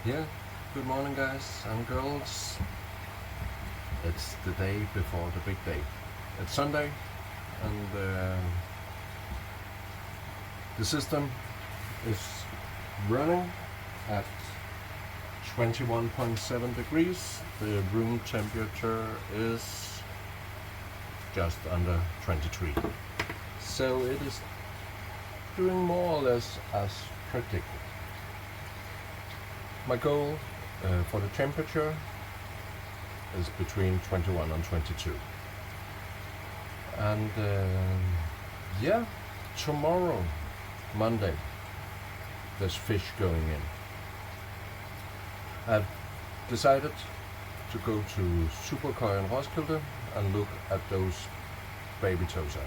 Yeah, good morning, guys and girls. It's the day before the big day. It's Sunday, and the system is running at 21.7 degrees. The room temperature is just under 23. So it is doing more or less as predicted. My goal for the temperature is between 21 and 22. And yeah, tomorrow, Monday, there's fish going in. I've decided to go to Superkoi in Roskilde and look at those baby tosa.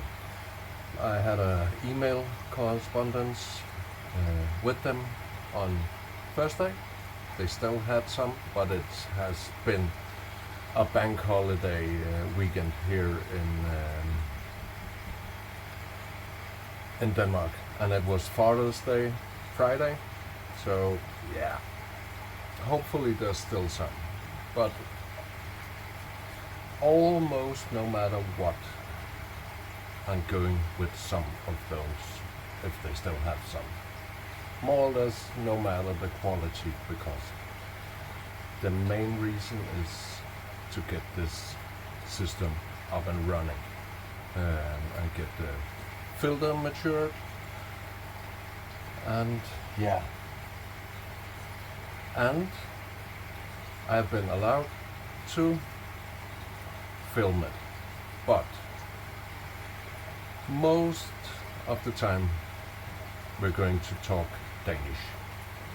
I had an email correspondence with them on Thursday. They still had some, but it has been a bank holiday weekend here in Denmark, and it was Father's Day Friday. So yeah, hopefully there's still some, but almost no matter what, I'm going with some of those if they still have some. More or less no matter the quality, because the main reason is to get this system up and running and get the filter matured. And yeah, and I've been allowed to film it, but most of the time we're going to talk Danish.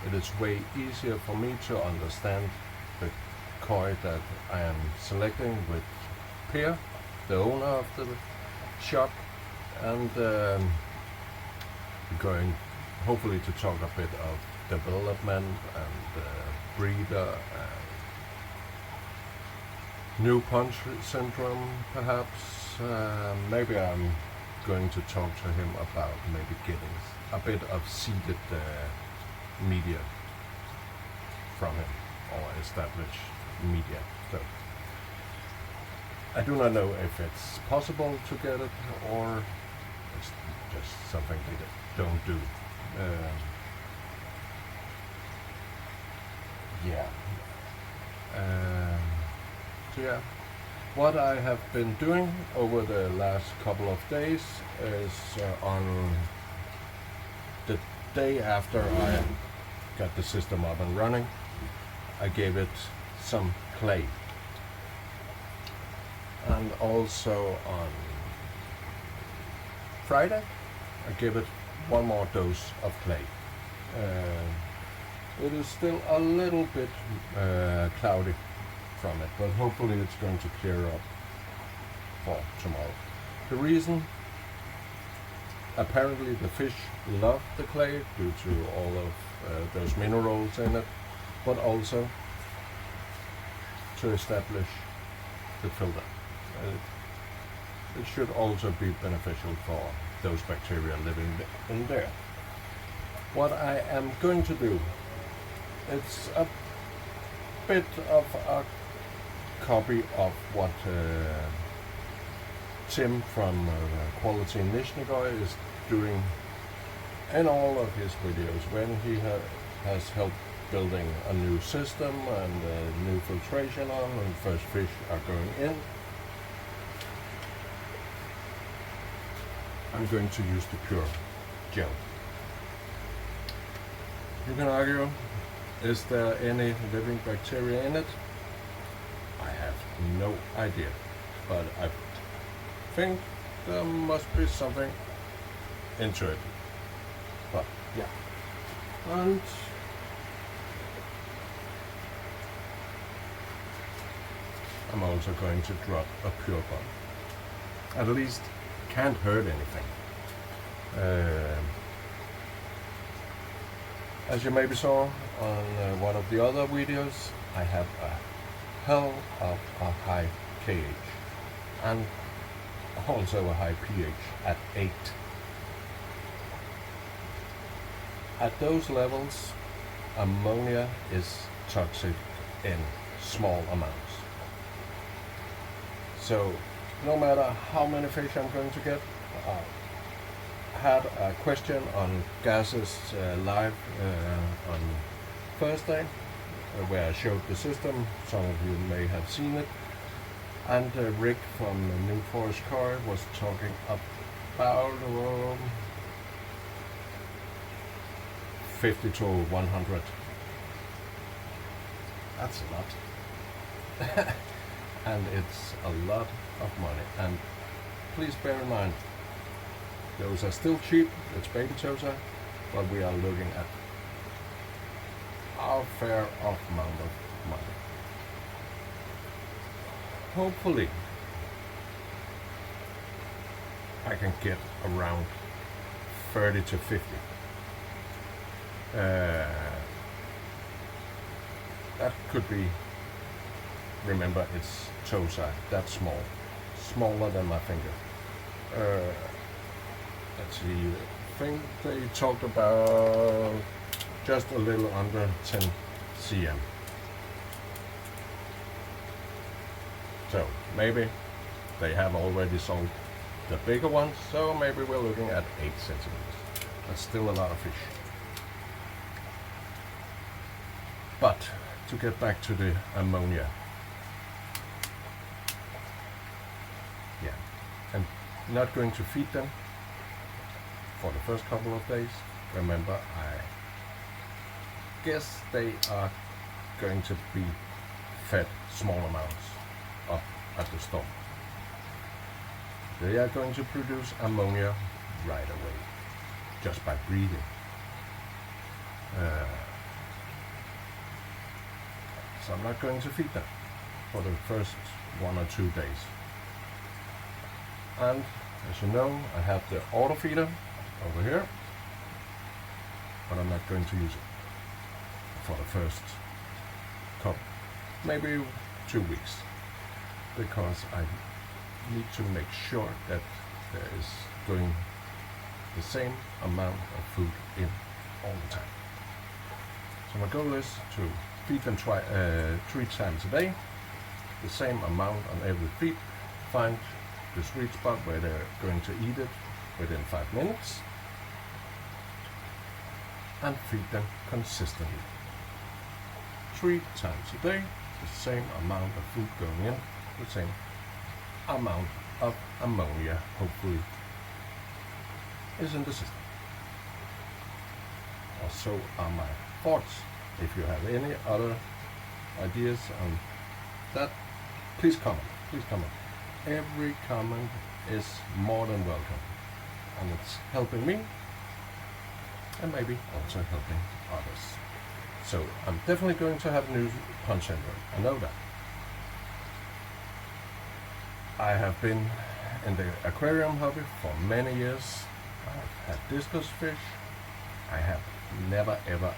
It is way easier for me to understand the koi that I am selecting with Per, the owner of the shop, and going hopefully to talk a bit of development and breeder and new punch syndrome perhaps. Maybe I'm going to talk to him about maybe getting a bit of seeded media from him, or established media. So I do not know if it's possible to get it or it's just something they don't do. Yeah. So yeah, what I have been doing over the last couple of days is on the day after I got the system up and running, I gave it some clay. And also on Friday, I gave it one more dose of clay. It is still a little bit cloudy from it, but hopefully it's going to clear up for tomorrow. The reason, apparently the fish love the clay due to all of those minerals in it, but also to establish the filter. It should also be beneficial for those bacteria living in there. What I am going to do, it's a bit of a copy of what Tim from Quality Nishnigoi is doing in all of his videos when he has helped building a new system and new filtration on, and first fish are going in. I'm going to use the pure gel. You can argue, is there any living bacteria in it? I have no idea, but I think there must be something into it. But yeah, and I'm also going to drop a pure bomb. At least can't hurt anything. As you maybe saw on one of the other videos, I have a hell of a high KH and also a high pH at 8. At those levels, ammonia is toxic in small amounts. So no matter how many fish I'm going to get, had a question on gases live on Thursday, where I showed the system. Some of you may have seen it. And Rick from New Forest Car was talking about 50 to 100. That's a lot. And it's a lot of money. And please bear in mind, those are still cheap. It's baby Tosa, but we are looking at our fair amount of money. Hopefully I can get around 30 to 50. That could be, remember it's Tosa, that's small, smaller than my finger. Let's see, I think they talked about just a little under 10 cm. So maybe they have already sold the bigger ones, so maybe we're looking at 8 centimeters. That's still a lot of fish. But to get back to the ammonia. Yeah, I'm not going to feed them for the first couple of days. Remember, I guess they are going to be fed small amounts up at the store. They are going to produce ammonia right away, just by breathing. So I'm not going to feed them for the first 1 or 2 days. And as you know, I have the auto feeder over here, but I'm not going to use it for the first couple, maybe 2 weeks, because I need to make sure that there is going the same amount of food in all the time. So my goal is to feed them 3 times a day, the same amount on every feed, find the sweet spot where they're going to eat it within 5 minutes, and feed them consistently. 3 times a day, the same amount of food going in, the same amount of ammonia, hopefully, is in the system. Or so are my thoughts. If you have any other ideas on that, please comment. Please comment. Every comment is more than welcome, and it's helping me, and maybe also helping others. So I'm definitely going to have new pond syndrome. I know that. I have been in the aquarium hobby for many years. I've had discus fish. I have never ever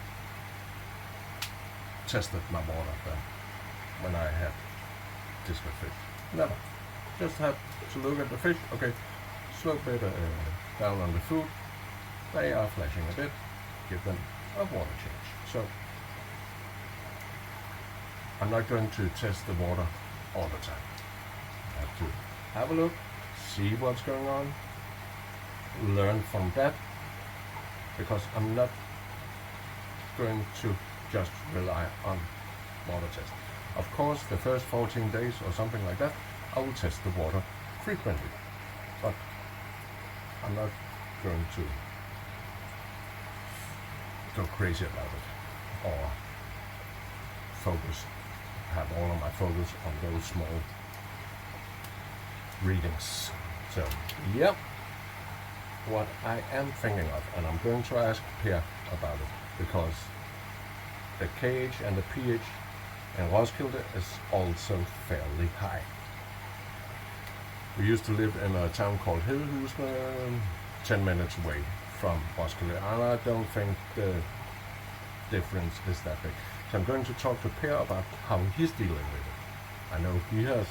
tested my water then when I had discus fish. Never. Just had to look at the fish. Okay, slope it down on the food. They are flashing a bit. Give them a water change. So I'm not going to test the water all the time. I have to have a look, see what's going on, learn from that, because I'm not going to just rely on water test. Of course, the first 14 days or something like that, I will test the water frequently, but I'm not going to go crazy about it or have all of my focus on those small readings. So, yep, what I am thinking of, and I'm going to ask Per about it, because the KH and the pH in Roskilde is also fairly high. We used to live in a town called Hedehusene, 10 minutes away from Roskilde, and I don't think the difference is that big. So I'm going to talk to Per about how he's dealing with it. I know he has,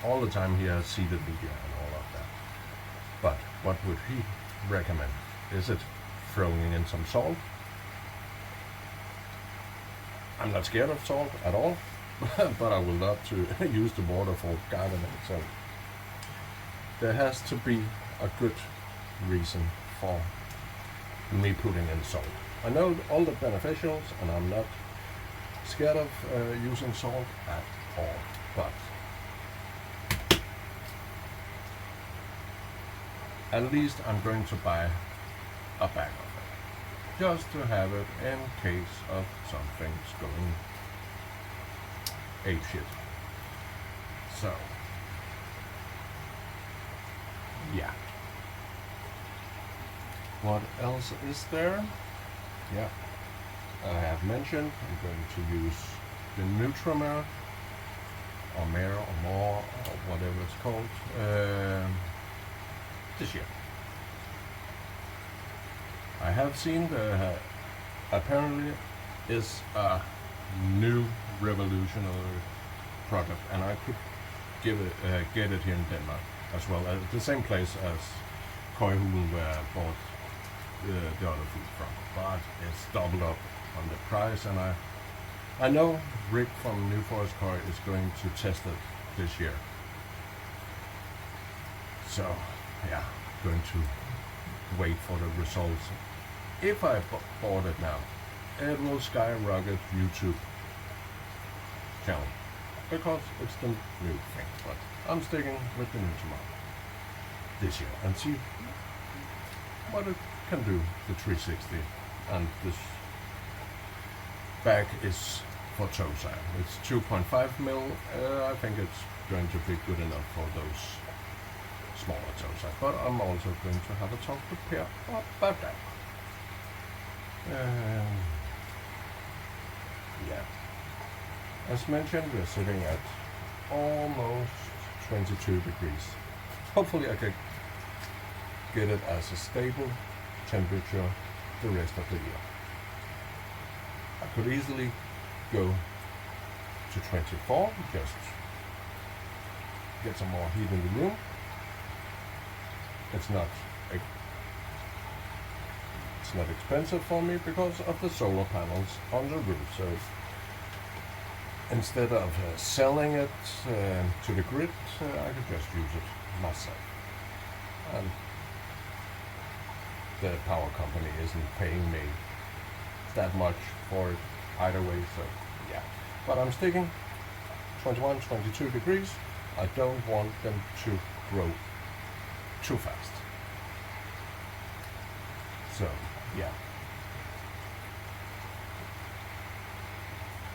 all the time he has seeded media and all of that. But what would he recommend? Is it throwing in some salt? I'm not scared of salt at all, but I will love to use the water for gardening. So there has to be a good reason for me putting in salt. I know all the beneficials, and I'm not scared of using salt at all, but at least I'm going to buy a bag of it, just to have it in case of something's going apeshit. So, yeah. What else is there? Yeah, I have mentioned I'm going to use the Nutrimer, or Mer, or More, or whatever it's called, this year. I have seen there apparently is a new revolutionary product, and I could get it here in Denmark as well, at the same place as Køjhulen where I bought the other food from, but it's doubled up on the price, and I know Rick from New Forest Køj is going to test it this year. So yeah, going to wait for the results. If I bought it now, it will skyrocket YouTube channel because it's the new thing. But I'm sticking with the Nutrimer this year and see what it can do, the 360. And this bag is for Tosa. It's 2.5 mil. I think it's going to be good enough for those smaller Tosa. But I'm also going to have a talk with Per about that. Yeah. As mentioned, we're sitting at almost 22 degrees. Hopefully I can get it as a stable temperature the rest of the year. I could easily go to 24, just get some more heat in the room. It's not expensive for me because of the solar panels on the roof. So instead of selling it to the grid, I could just use it myself. And the power company isn't paying me that much for it either way, so yeah. But I'm sticking 21, 22 degrees. I don't want them to grow too fast. So, yeah.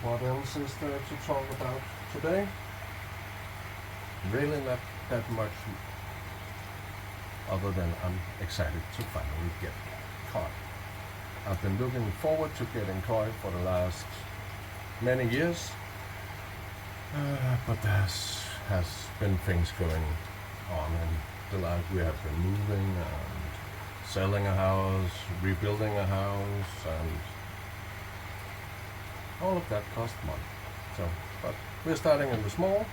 What else is there to talk about today? Really not that much, other than I'm excited to finally get caught. I've been looking forward to getting caught for the last many years, but there has been things going on in the life. We have been moving and selling a house, rebuilding a house, and all of that costs money. So, but we're starting in the small.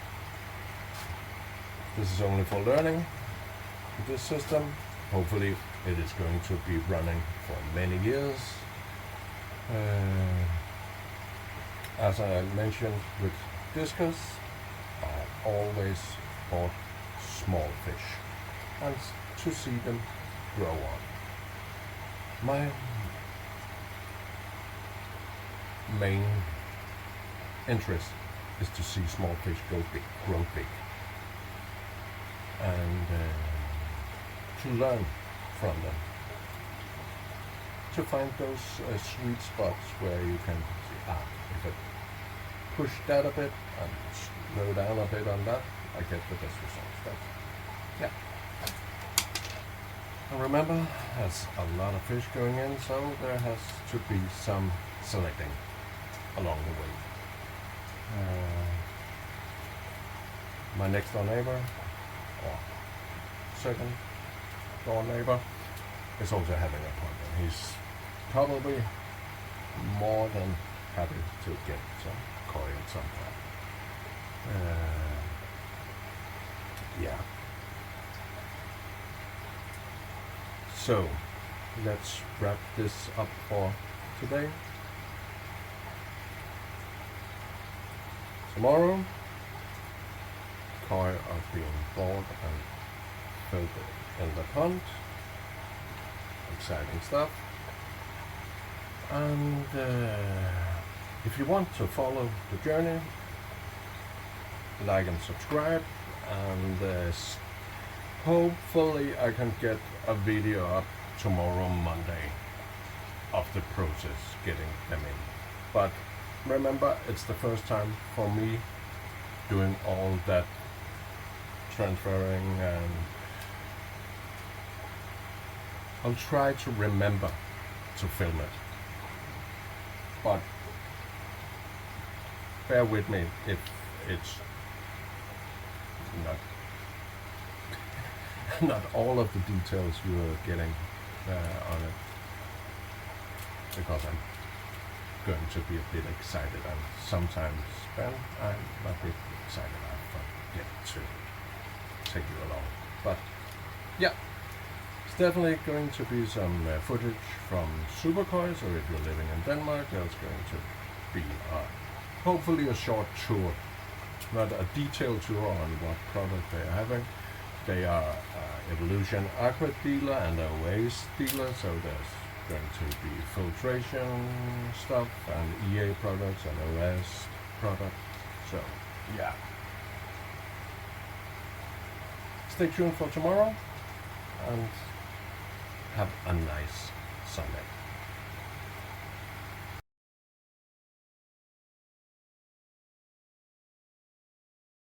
This is only for learning this system. Hopefully it is going to be running for many years. As I mentioned with discus, I always bought small fish and to see them grow on. My main interest is to see small fish grow big, and to learn from them, to find those sweet spots where you can see, if I push that a bit and slow down a bit on that, I get the best results. Yeah. And remember, there's a lot of fish going in, so there has to be some selecting along the way. My next door neighbor, or second door neighbor, is also having a problem. He's probably more than happy to get some koi at some point. Yeah. So let's wrap this up for today. tomorrow. Koi are being bought and filled in the pond. Exciting stuff. And if you want to follow the journey, like and subscribe, and hopefully I can get a video up tomorrow, Monday, of the process getting them in. But remember, it's the first time for me doing all that transferring, and I'll try to remember to film it. But bear with me if it's not all of the details you are getting on it, because I'm going to be a bit excited, and sometimes when I'm a bit excited I forget to take you along. But yeah, it's definitely going to be some footage from Superkoi, so if you're living in Denmark, there's going to be hopefully a short tour, not a detailed tour on what product they are having. They are Evolution Aqua dealer and Oase dealer, so there's going to be filtration stuff and EA products and OS products. So yeah, stay tuned for tomorrow and have a nice Sunday.